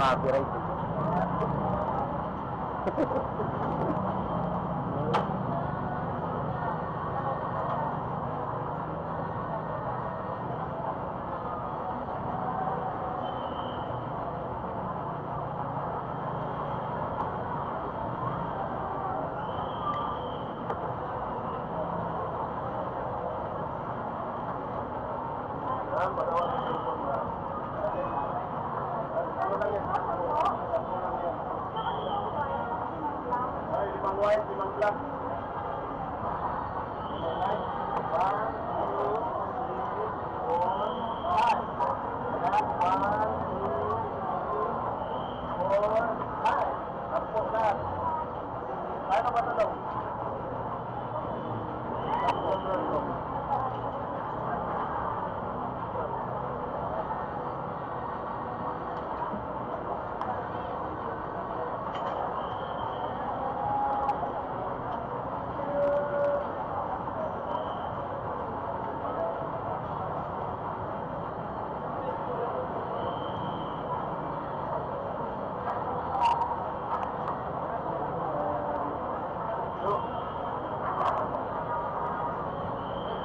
copyright. Limang white, limang black. Paano ba ito daw?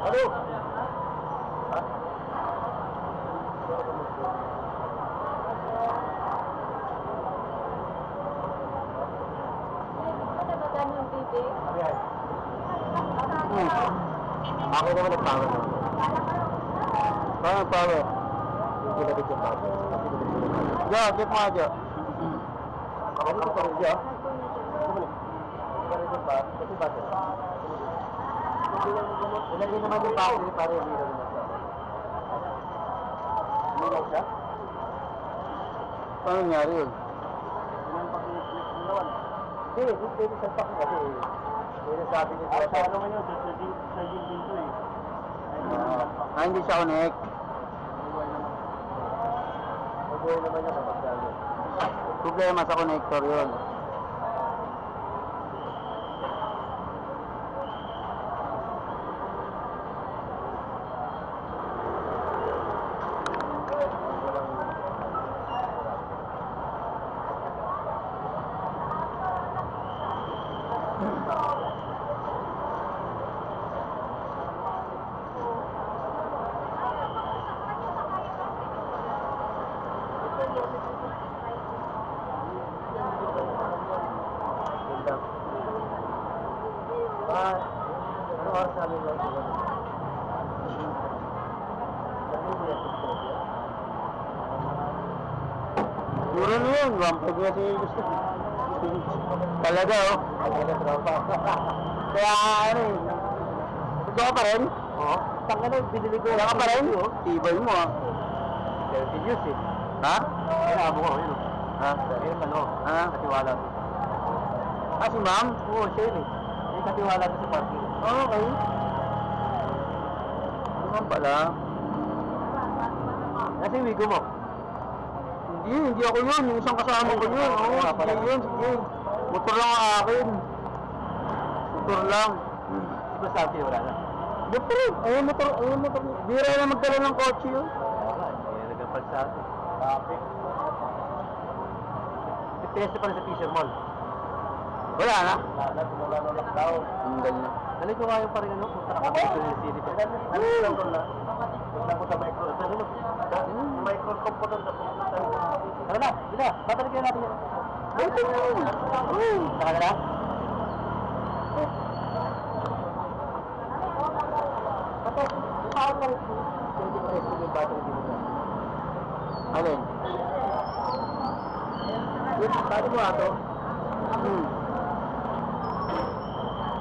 Ano? Ha? Ano yan? Ako naman nagpower na. Power. Ginabit yung power. Jo, get mo Jo. Ako dito pa rin Jo. Kasi bakit? Ilagay naman yung battery para yung ilaw naman siya. Ilaw siya? Paano nangyari yun? Yung pag-click ng lawan. Hindi, pwede sa pack kasi. Pwede sabi nito. Sa ano man yun? Sa yung pinto eh. Hindi siya connect. Mabuhay naman yun kapag gano'n. Problema sa connector yun. Ano oras namin lang ito? Puro na yun, wampag na siya gusto. Talaga oh. Kaya ano eh. Gusto ka pa rin? Oo. Tanga na, binili ko. Kaya ka pa rin? Tibay mo ah. 30 years eh. Ha? Kaya abo ko yun. Ha? Ayun ano? Ha? Katiwala. Ah, si ma'am? Oo, siya yun eh. May katiwala ko sa parking. Oo, okay. Ano pala? Kasi wigo mo? Hindi ako yun. Yung isang kasama ko yun. Oo, sige yun, sige. Motor lang ang akin. Motor lang. Si Bastante, wala na. Motor eh. Ayun, motor. Bira na magdala ng kotse yun. Wala, hindi nagapal sa atin. Traffic. Piyesta pa na sa Fisher Mall. Wala na? Wala na lockdown. Hanggal na. Dali ko nga yung parang ano, kung nakakabito yung city pa. Ano lang doon na? Huwag na ko sa micro. Yung micro component na pumunta. Ano na? Bila, babalikin natin yan. Ito na yun. Saka na? Ito, saan lang ito? Pwede pa rin yung battery dito. Alin? Pwede mo ato?